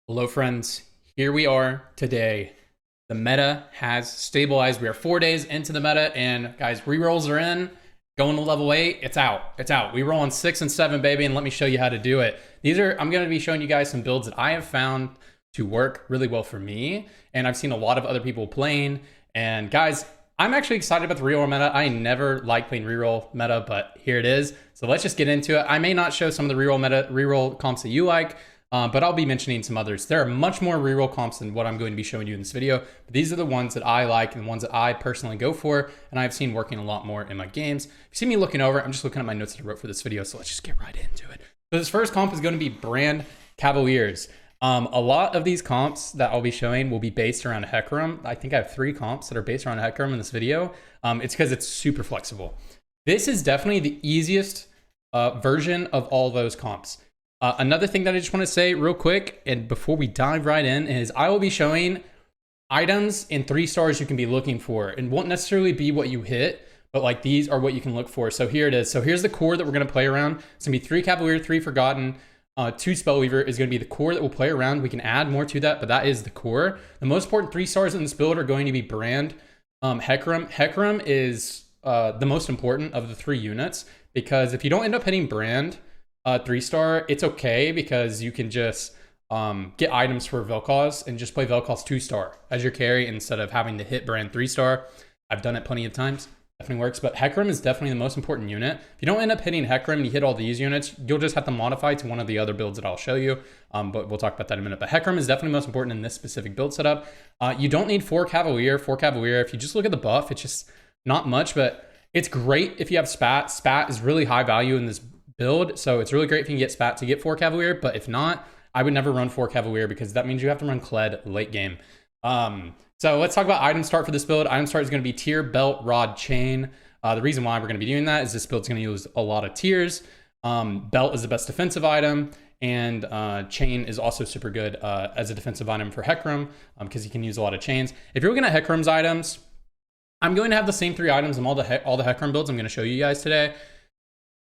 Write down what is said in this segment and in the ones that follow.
Hello friends, here we are today. The meta has stabilized. We are 4 days into the meta and guys, rerolls are in. Going to level 8, it's out. It's out. We roll on 6 and 7, baby, and let me show you how to do it. I'm going to be showing you guys some builds that I have found to work really well for me, and I've seen a lot of other people playing. And guys, I'm actually excited about the reroll meta. I never liked playing reroll meta, but here it is. So let's just get into it. I may not show some of the reroll comps that you like, but I'll be mentioning some others. There are much more reroll comps than what I'm going to be showing you in this video. But these are the ones that I like and the ones that I personally go for, and I've seen working a lot more in my games. If you see me looking over, I'm just looking at my notes that I wrote for this video, so let's just get right into it. So this first comp is going to be brand Cavaliers. A lot of these comps that I'll be showing will be based around Hecarim. I think I have 3 comps that are based around Hecarim in this video. It's because it's super flexible. This is definitely the easiest version of all those comps. Another thing that I just want to say real quick, and before we dive right in, is I will be showing items in 3 stars you can be looking for. It won't necessarily be what you hit, but like these are what you can look for. So here it is. So here's the core that we're going to play around. It's going to be 3 Cavalier, 3 Forgotten, 2 Spellweaver is going to be the core that we'll play around. We can add more to that, but that is the core. The most important 3 stars in this build are going to be brand, Hecarim. Hecarim is the most important of the 3 units, because if you don't end up hitting brand 3-star, it's okay, because you can just get items for Vel'Koz and just play Vel'Koz 2-star as your carry instead of having to hit brand 3-star. I've done it plenty of times. Definitely works, but Hecarim is definitely the most important unit. If you don't end up hitting Hecarim and you hit all these units, you'll just have to modify to one of the other builds that I'll show you, but we'll talk about that in a minute. But Hecarim is definitely most important in this specific build setup. You don't need 4 Cavalier. 4 Cavalier, if you just look at the buff, it's just not much, but it's great if you have Spat. Spat is really high value in this build, so it's really great if you can get Spat to get 4 Cavalier, but if not, I would never run 4 Cavalier, because that means you have to run Kled late game. So let's talk about item start for this build. Item start is going to be tier, belt, rod, chain. The reason why we're going to be doing that is this build's going to use a lot of tiers. Belt is the best defensive item, and chain is also super good as a defensive item for Hecarim, because you can use a lot of chains. If you're looking at Hecarim's items, I'm going to have the same 3 items in all the Hecarim builds I'm going to show you guys today.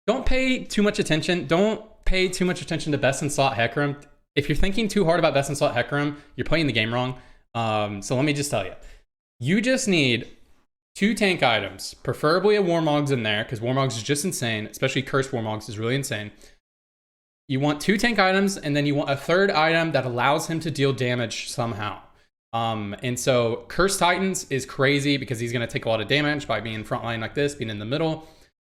Don't pay too much attention. Don't pay too much attention to best in slot Hecarim. If you're thinking too hard about best in slot Hecarim, you're playing the game wrong. So let me just tell you, you just need 2 tank items, preferably a Warmogs in there, because Warmogs is just insane, especially Cursed Warmogs is really insane. You want 2 tank items, and then you want a 3rd item that allows him to deal damage somehow. And so Cursed Titans is crazy, because he's going to take a lot of damage by being frontline like this, being in the middle.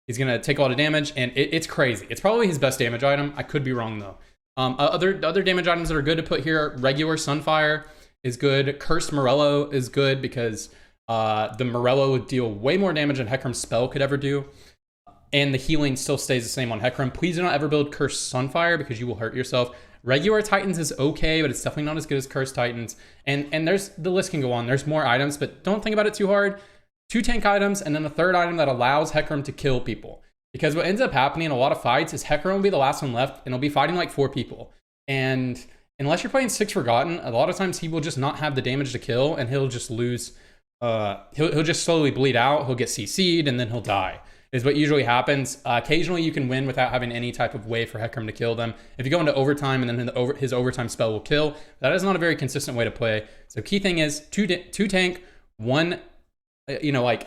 He's going to take a lot of damage, and it's crazy. It's probably his best damage item. I could be wrong, though. Other damage items that are good to put here, regular Sunfire is good. Cursed Morello is good, because the Morello would deal way more damage than Hecarim's spell could ever do. And the healing still stays the same on Hecarim. Please do not ever build Cursed Sunfire, because you will hurt yourself. Regular Titans is okay, but it's definitely not as good as Cursed Titans. And the list can go on. There's more items, but don't think about it too hard. 2 tank items, and then a 3rd item that allows Hecarim to kill people. Because what ends up happening in a lot of fights is Hecarim will be the last one left, and he'll be fighting like 4 people. And unless you're playing 6 Forgotten, a lot of times he will just not have the damage to kill, and he'll just lose. He'll just slowly bleed out. He'll get CC'd, and then he'll die, is what usually happens. Occasionally you can win without having any type of way for Hecarim to kill them. If you go into overtime, and then his overtime spell will kill, that is not a very consistent way to play. So key thing is 2 tank, 1 like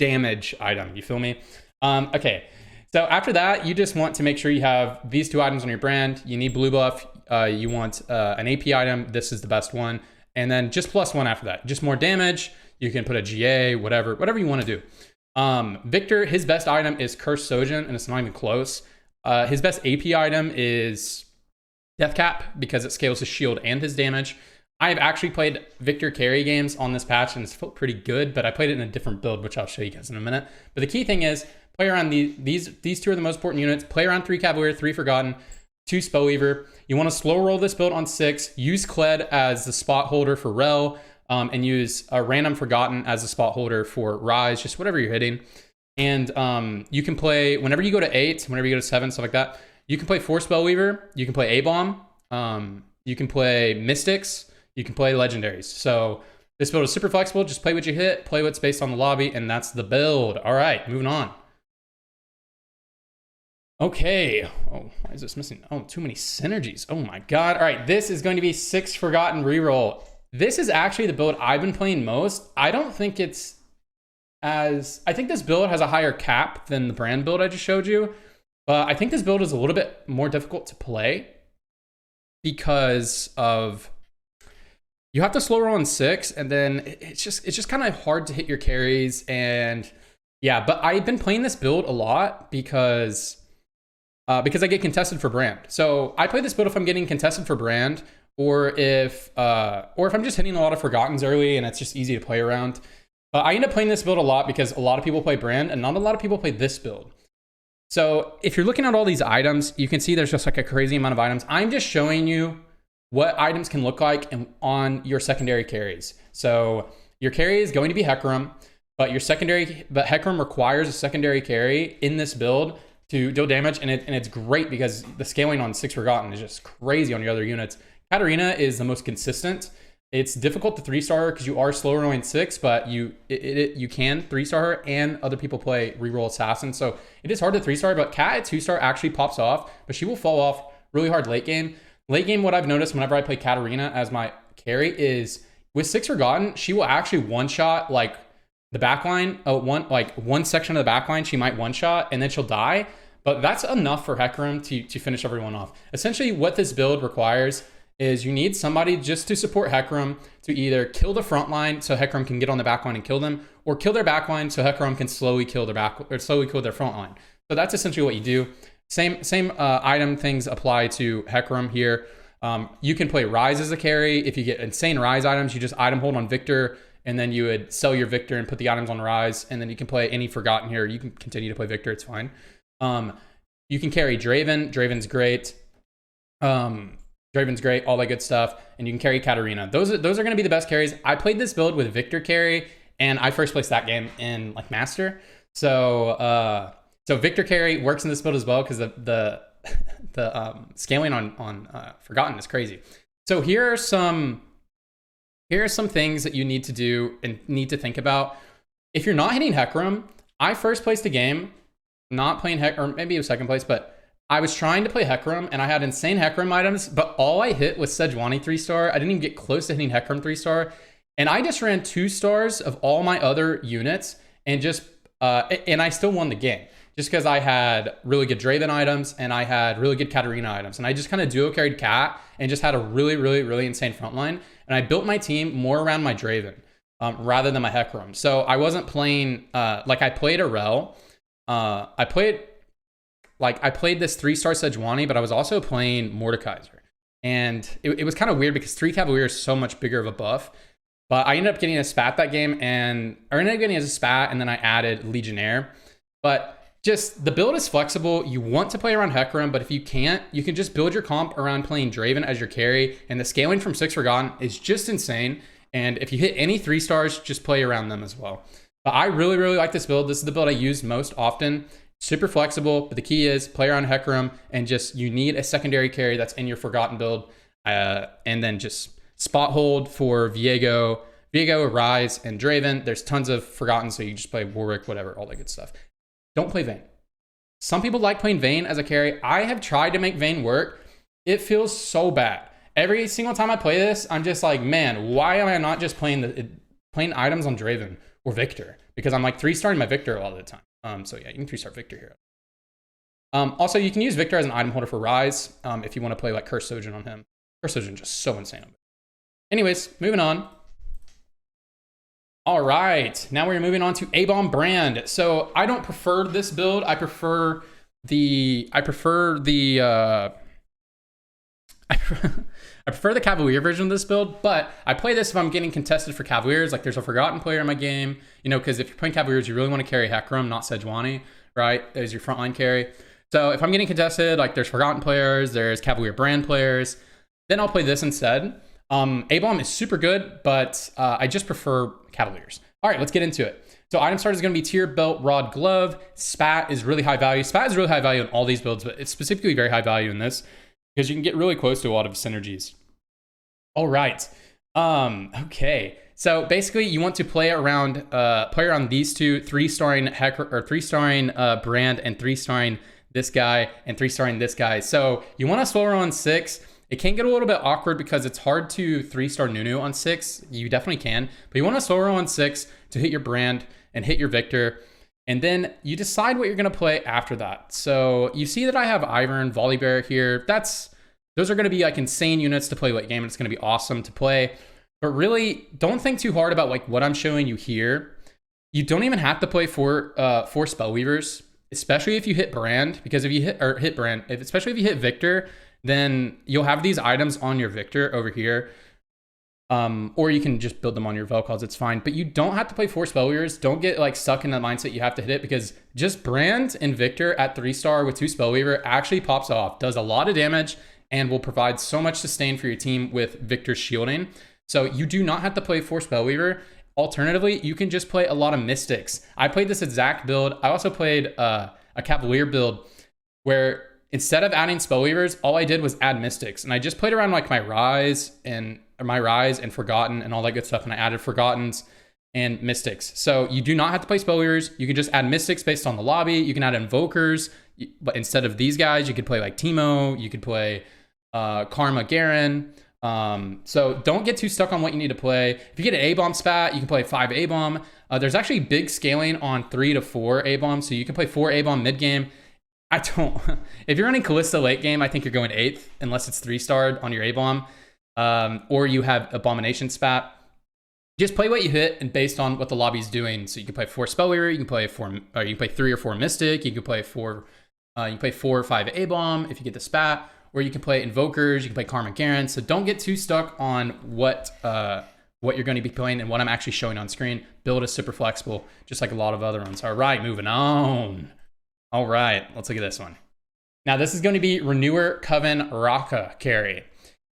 damage item. You feel me? Okay. So after that, you just want to make sure you have these 2 items on your brand. You need blue buff. You want an AP item. This is the best one. And then just +1 after that. Just more damage. You can put a GA, whatever you want to do. Victor, his best item is Cursed Sojin, and it's not even close. His best AP item is Death Cap, because it scales his shield and his damage. I have actually played Victor carry games on this patch, and it's felt pretty good, but I played it in a different build, which I'll show you guys in a minute. But the key thing is, play around these 2 are the most important units. Play around 3 Cavalier, 3 Forgotten, 2 Spellweaver. You want to slow roll this build on 6. Use Kled as the spot holder for Rel, and use a random Forgotten as a spot holder for Rise, just whatever you're hitting. And you can play, whenever you go to 8, whenever you go to 7, stuff like that, you can play 4 Spellweaver. You can play A-Bomb. You can play Mystics. You can play legendaries. So this build is super flexible. Just play what you hit, play what's based on the lobby, and that's the build. All right, moving on. Okay. Oh, why is this missing? Oh, too many synergies. Oh my God. All right. This is going to be 6 Forgotten Reroll. This is actually the build I've been playing most. I don't think it's I think this build has a higher cap than the brand build I just showed you. But I think this build is a little bit more difficult to play because of you have to slow roll on 6, and then it's just kind of hard to hit your carries. And yeah, but I've been playing this build a lot because I get contested for brand. So I play this build if I'm getting contested for brand, or if I'm just hitting a lot of Forgottens early and it's just easy to play around. I end up playing this build a lot because a lot of people play brand and not a lot of people play this build. So if you're looking at all these items, you can see there's just like a crazy amount of items. I'm just showing you what items can look like on your secondary carries. So your carry is going to be Hecarim, but Hecarim requires a secondary carry in this build to deal damage, and it's great because the scaling on 6 Forgotten is just crazy on your other units. Katarina is the most consistent. It's difficult to 3-star her because you are slower rolling 6, but you can 3-star her, and other people play reroll assassin. So it is hard to 3-star, but Kat at 2-star actually pops off, but she will fall off really hard late game. Late game, what I've noticed whenever I play Katarina as my carry is with 6 Forgotten, she will actually one-shot like the backline, one section of the backline, she might one-shot and then she'll die. But that's enough for Hecarim to finish everyone off. Essentially, what this build requires is you need somebody just to support Hecarim to either kill the front line so Hecarim can get on the back line and kill them, or kill their back line so Hecarim can slowly kill their front line. So that's essentially what you do. Same item things apply to Hecarim here. You can play Rise as a carry. If you get insane Rise items, you just item hold on Victor, and then you would sell your Victor and put the items on Rise, and then you can play any Forgotten here. You can continue to play Victor, it's fine. You can carry Draven. Draven's great. Draven's great, all that good stuff. And you can carry Katarina. Those are going to be the best carries. I played this build with Victor carry, and I first placed that game in like Master. So Victor carry works in this build as well because the scaling on Forgotten is crazy. So here are some things that you need to do and need to think about. If you're not hitting Hecarim, I first placed a game not playing or maybe it was second place, but I was trying to play Hecarim and I had insane Hecarim items, but all I hit was Sejuani 3-star. I didn't even get close to hitting Hecarim 3-star. And I just ran 2 stars of all my other units and and I still won the game just because I had really good Draven items and I had really good Katarina items. And I just kind of duo carried Kat and just had a really, really, really insane front line. And I built my team more around my Draven rather than my Hecarim. So I wasn't playing, I played a Rel. I played this 3-star Sejuani, but I was also playing Mordekaiser. And it was kind of weird because 3 Cavalier is so much bigger of a buff. But I ended up getting a spat that game, and then I added Legionnaire. But just the build is flexible. You want to play around Hecarim, but if you can't, you can just build your comp around playing Draven as your carry. And the scaling from 6 Forgotten is just insane. And if you hit any 3-stars, just play around them as well. But I really, really like this build. This is the build I use most often. Super flexible, but the key is play around Hecarim, and you need a secondary carry that's in your Forgotten build. And then just spot hold for Viego, Rise, and Draven. There's tons of Forgotten, so you just play Warwick, whatever, all that good stuff. Don't play Vayne. Some people like playing Vayne as a carry. I have tried to make Vayne work. It feels so bad. Every single time I play this, I'm just like, man, why am I not just playing items on Draven or Victor? Because I'm like 3-starring my Victor a lot of the time. So yeah, you can 3-star Victor here. Also, you can use Victor as an item holder for Rise if you want to play like Curse Sojourn on him. Curse Sojourn is just so insane. Anyways, moving on. All right, now we're moving on to A-Bomb brand. So I don't prefer this build. I prefer the Cavalier version of this build, but I play this if I'm getting contested for Cavaliers. Like there's a Forgotten player in my game, because if you're playing Cavaliers, you really want to carry Hecarim, not Sejuani, right? There's your frontline carry. So if I'm getting contested, like there's Forgotten players, there's Cavalier brand players, then I'll play this instead. A-Bomb is super good, but I just prefer Cavaliers. All right, let's get into it. So item start is going to be Tier, Belt, Rod, Glove. Spat is really high value. Spat is really high value in all these builds, but it's specifically very high value in this because you can get really close to a lot of synergies. All right. Okay. So basically, you want to play around these two, 3-starring Brand and 3-starring this guy, and 3-starring this guy. So you want to slow roll on 6. It can get a little bit awkward because it's hard to 3-star Nunu on 6. You definitely can, but you want to slow roll on 6 to hit your brand and hit your Victor. And then you decide what you're going to play after that. So you see that I have Ivern, Volibear here. Those are going to be like insane units to play late game. And it's going to be awesome to play. But really, don't think too hard about like what I'm showing you here. You don't even have to play four Spellweavers, especially if you hit brand. Because if you especially if you hit Victor, then you'll have these items on your Victor over here. Or you can just build them on your Vel'Koz, it's fine. But you don't have to play 4 Spellweavers. Don't get like stuck in that mindset you have to hit it, because just brand and Victor at 3-star with 2 Spellweaver actually pops off, does a lot of damage, and will provide so much sustain for your team with Victor's shielding. So you do not have to play 4 Spellweaver. Alternatively, you can just play a lot of Mystics. I played this exact build. I also played a Cavalier build where instead of adding Spellweavers, all I did was add Mystics. And I just played around like my Rise and Forgotten and all that good stuff. And I added Forgottens and Mystics. So you do not have to play Spellweavers. You can just add Mystics based on the lobby. You can add Invokers. But instead of these guys, you could play like Teemo. You could play Karma Garen. So don't get too stuck on what you need to play. If you get an A-bomb spat, you can play 5 A-bomb. There's actually big scaling on 3 to 4 A-bomb. So you can play 4 A-bomb mid-game. If you're running Kalista late game, I think you're going 8th unless it's 3-starred on your A-bomb. Or you have Abomination spat. Just play what you hit and based on what the lobby's doing. So you can play 4 Spellweaver, you can play 3 or 4 Mystic, you can play 4 or 5 A-bomb if you get the spat, or you can play Invokers, you can play Karma Garen. So don't get too stuck on what you're going to be playing and what I'm actually showing on screen. Build is super flexible, just like a lot of other ones. All right, moving on. All right, let's look at this one. Now this is going to be Renewer Coven Raka carry.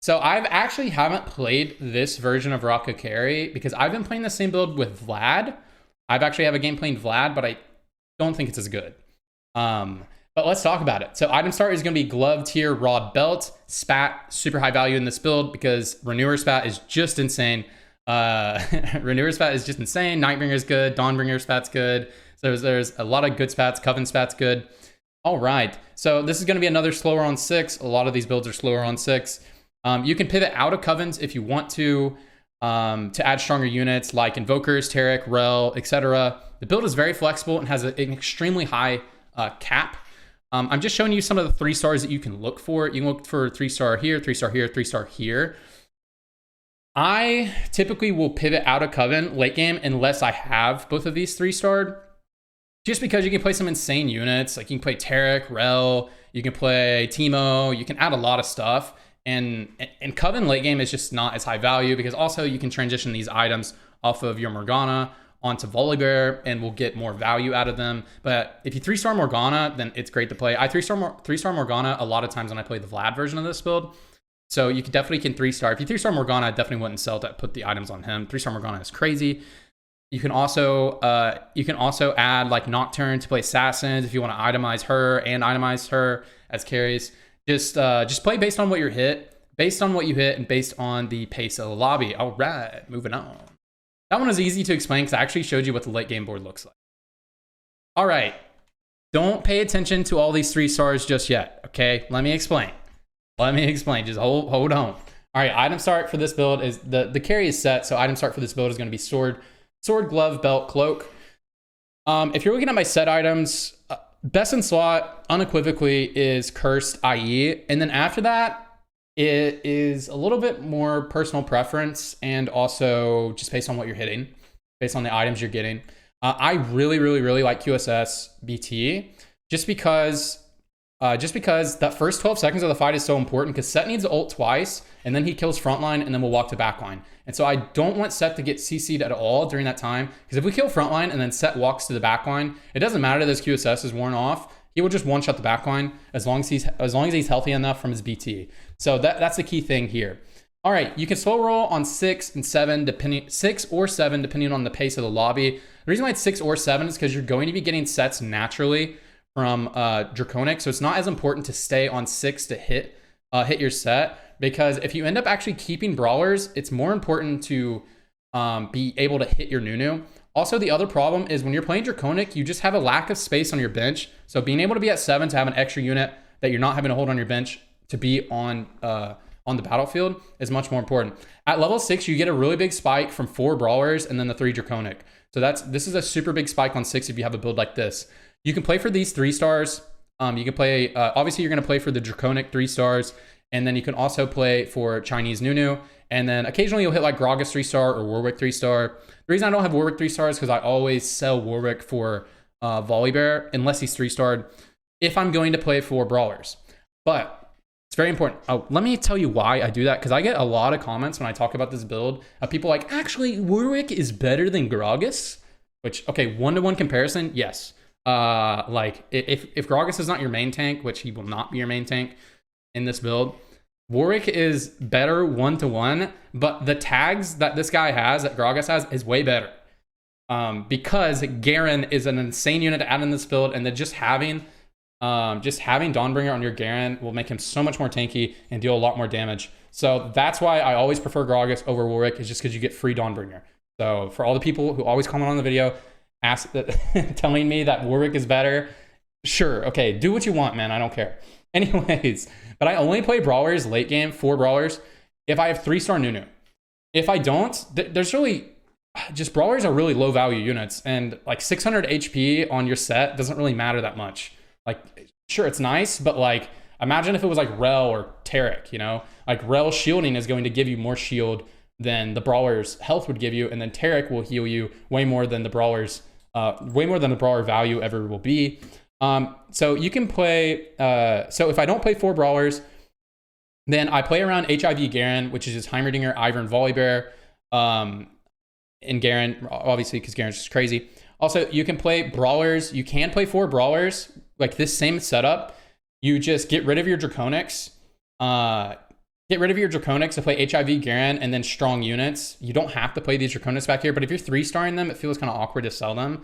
So I've actually haven't played this version of Raka carry because I've been playing the same build with Vlad. I've actually have a game playing Vlad, but I don't think it's as good. But let's talk about it. So item start is going to be Glove Tier Raw Belt. Spat, super high value in this build because Renewer Spat is just insane. Renewer Spat is just insane. Nightbringer is good. Dawnbringer Spat's good. So there's a lot of good spats. Coven Spat's good. All right. So this is going to be another slower on 6. A lot of these builds are slower on 6. You can pivot out of Covens if you want to add stronger units like Invokers, Taric, Rel, etc. The build is very flexible and has an extremely high cap. I'm just showing you some of the 3 stars that you can look for. You can look for 3-star here, 3-star here, 3-star here. I typically will pivot out of Coven late game unless I have both of these 3-starred. Just because you can play some insane units. Like you can play Taric, Rel, you can play Teemo, you can add a lot of stuff. And Coven late game is just not as high value because also you can transition these items off of your Morgana onto Volibear and we'll get more value out of them. But if you 3-star Morgana, then it's great to play. I 3-star Morgana a lot of times when I play the Vlad version of this build. So you definitely can 3-star. If you 3-star Morgana, I definitely wouldn't sell to put the items on him. 3-star Morgana is crazy. You can also add like Nocturne to play Assassins if you want to itemize her and itemize her as carries. Just play based on what you hit, and based on the pace of the lobby. All right, moving on. That one was easy to explain because I actually showed you what the late game board looks like. All right, don't pay attention to all these 3 stars just yet. Okay, let me explain. Just hold on. All right, item start for this build is the carry is set. So item start for this build is going to be sword, glove, belt, cloak. If you're looking at my set items, best in slot unequivocally is Cursed IE. And then after that, it is a little bit more personal preference and also just based on what you're hitting, based on the items you're getting. I really like QSS BT just because that first 12 seconds of the fight is so important because Set needs to ult twice and then he kills frontline and then we'll walk to backline. And so I don't want Set to get CC'd at all during that time because if we kill frontline and then Set walks to the backline, it doesn't matter that his QSS is worn off. He will just one-shot the backline as long as he's healthy enough from his BT. So that's the key thing here. All right, you can slow roll on 6 and 7, 6 or 7 depending on the pace of the lobby. The reason why it's 6 or 7 is because you're going to be getting sets naturally from Draconic, so it's not as important to stay on 6 to hit your set, because if you end up actually keeping brawlers, it's more important to be able to hit your Nunu Also, the other problem is when you're playing Draconic, you just have a lack of space on your bench. So being able to be at 7 to have an extra unit that you're not having to hold on your bench to be on the battlefield is much more important. At level 6, you get a really big spike from 4 Brawlers and then the 3 Draconic. So this is a super big spike on 6 if you have a build like this. You can play for these 3 stars. You can play, obviously you're going to play for the Draconic 3 stars. And then you can also play for Chinese Nunu. And then occasionally you'll hit like Gragas 3-star or Warwick 3-star. The reason I don't have Warwick 3-star is because I always sell Warwick for Volibear, unless he's 3-starred, if I'm going to play for Brawlers. But it's very important. Oh, let me tell you why I do that, because I get a lot of comments when I talk about this build of people like, actually, Warwick is better than Gragas. Which, okay, 1-to-1 comparison, yes. Like, if Gragas is not your main tank, which he will not be your main tank in this build, Warwick is better 1-to-1, but the tags that this guy has, that Gragas has, is way better. Because Garen is an insane unit to add in this build, and then just having Dawnbringer on your Garen will make him so much more tanky and deal a lot more damage. So that's why I always prefer Gragas over Warwick, is just because you get free Dawnbringer. So for all the people who always comment on the video, telling me that Warwick is better, sure, okay, do what you want, man, I don't care. Anyways, but I only play Brawlers late game, 4 Brawlers, if I have 3-star Nunu. If I don't, there's really, just Brawlers are really low value units, and like 600 HP on your set doesn't really matter that much. Like, sure, it's nice, but like, imagine if it was like Rel or Taric, you know? Like, Rel shielding is going to give you more shield than the Brawler's health would give you, and then Taric will heal you way more than the Brawler's, way more than the Brawler value ever will be. So you can play, so if I don't play 4 Brawlers, then I play around HIV Garen, which is just Heimerdinger, Ivern, and Volibear, and Garen, obviously, because Garen's just crazy. Also, you can play Brawlers. You can play 4 Brawlers, like this same setup. You just get rid of your Draconics, to play HIV Garen and then strong units. You don't have to play these Draconics back here, but if you're 3-starring them, it feels kind of awkward to sell them.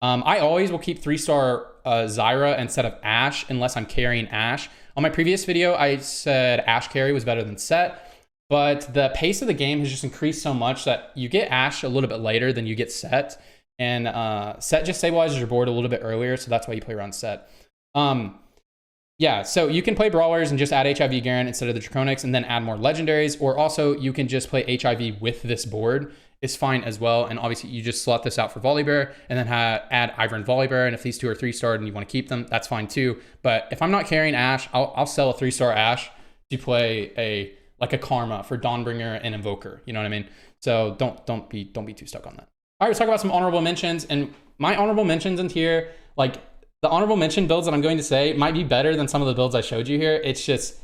I always will keep 3-star Zyra instead of Ashe unless I'm carrying Ashe. On my previous video, I said Ashe carry was better than Set, but the pace of the game has just increased so much that you get Ashe a little bit later than you get Set, and Set just stabilizes your board a little bit earlier, so that's why you play around Set. Yeah, so you can play Brawlers and just add HIV Garen instead of the Draconics and then add more Legendaries, or also you can just play HIV with this board. Is fine as well, and obviously you just slot this out for Volibear and then add Ivern and Volibear, and if these 2 are 3-starred and you want to keep them, that's fine too. But if I'm not carrying Ashe, I'll sell a 3-star Ashe to play a Karma for Dawnbringer and Invoker, you know what I mean? So don't be too stuck on that. All right, let's talk about some honorable mentions, and my honorable mentions in here, like the honorable mention builds that I'm going to say might be better than some of the builds I showed you here. It's just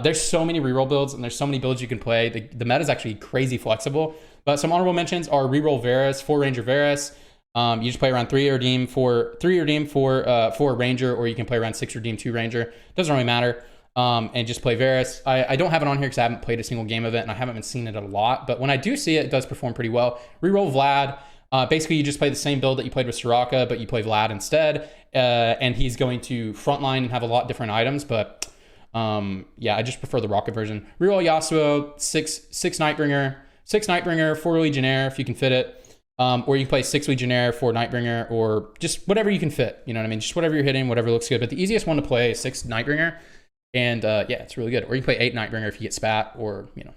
there's so many reroll builds and there's so many builds you can play. The meta is actually crazy flexible. But some honorable mentions are Reroll Varus, 4 Ranger Varus. You just play around 3 Redeem, 4 Ranger, or you can play around 6 Redeem, 2 Ranger. Doesn't really matter. And just play Varus. I don't have it on here because I haven't played a single game of it and I haven't been seeing it a lot. But when I do see it, it does perform pretty well. Reroll Vlad. Basically, you just play the same build that you played with Soraka, but you play Vlad instead. And he's going to frontline and have a lot different items. But yeah, I just prefer the Rocket version. Reroll Yasuo, 6 Nightbringer. 6 Nightbringer, 4 Legionnaire if you can fit it. Or you can play 6 Legionnaire, 4 Nightbringer, or just whatever you can fit. You know what I mean? Just whatever you're hitting, whatever looks good. But the easiest one to play is 6 Nightbringer. And yeah, it's really good. Or you can play 8 Nightbringer if you get Spat, or, you know,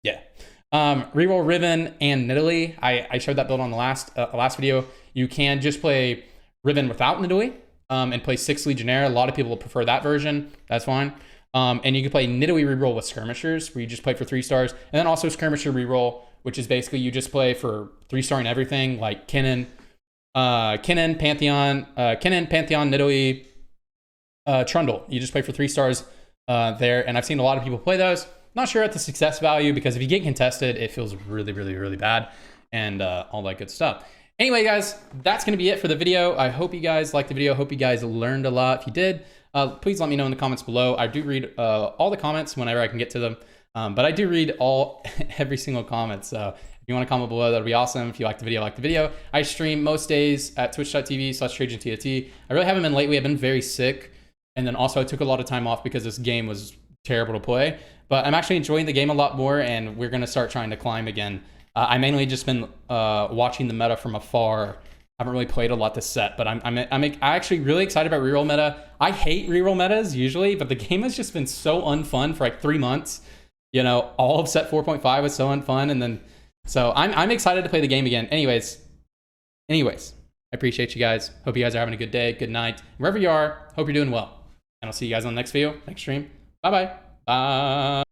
yeah. Reroll Riven and Nidalee. I showed that build on the last video. You can just play Riven without Nidalee and play 6 Legionnaire. A lot of people prefer that version. That's fine. And you can play Nidalee reroll with Skirmishers, where you just play for 3 stars. And then also Skirmisher reroll, which is basically you just play for 3-starring everything, like Kennen, Pantheon, Nidalee, Trundle. You just play for 3 stars there. And I've seen a lot of people play those. Not sure at the success value, because if you get contested, it feels really, really, really bad, and all that good stuff. Anyway, guys, that's going to be it for the video. I hope you guys liked the video. I hope you guys learned a lot. If you did, please let me know in the comments below. I do read all the comments whenever I can get to them, but I do read every single comment. So if you want to comment below, that'll be awesome. If you like the video, like the video. I stream most days at twitch.tv/TrajanTFT. I really haven't been lately. I've been very sick, and then also I took a lot of time off because this game was terrible to play. But I'm actually enjoying the game a lot more, and we're going to start trying to climb again I mainly just been watching the meta from afar. I haven't really played a lot this set, but I'm actually really excited about reroll meta. I hate reroll metas usually, but the game has just been so unfun for like 3 months. You know, all of set 4.5 was so unfun, and then so I'm excited to play the game again. Anyways, I appreciate you guys. Hope you guys are having a good day, good night. Wherever you are, hope you're doing well. And I'll see you guys on the next video, next stream. Bye-bye. Bye.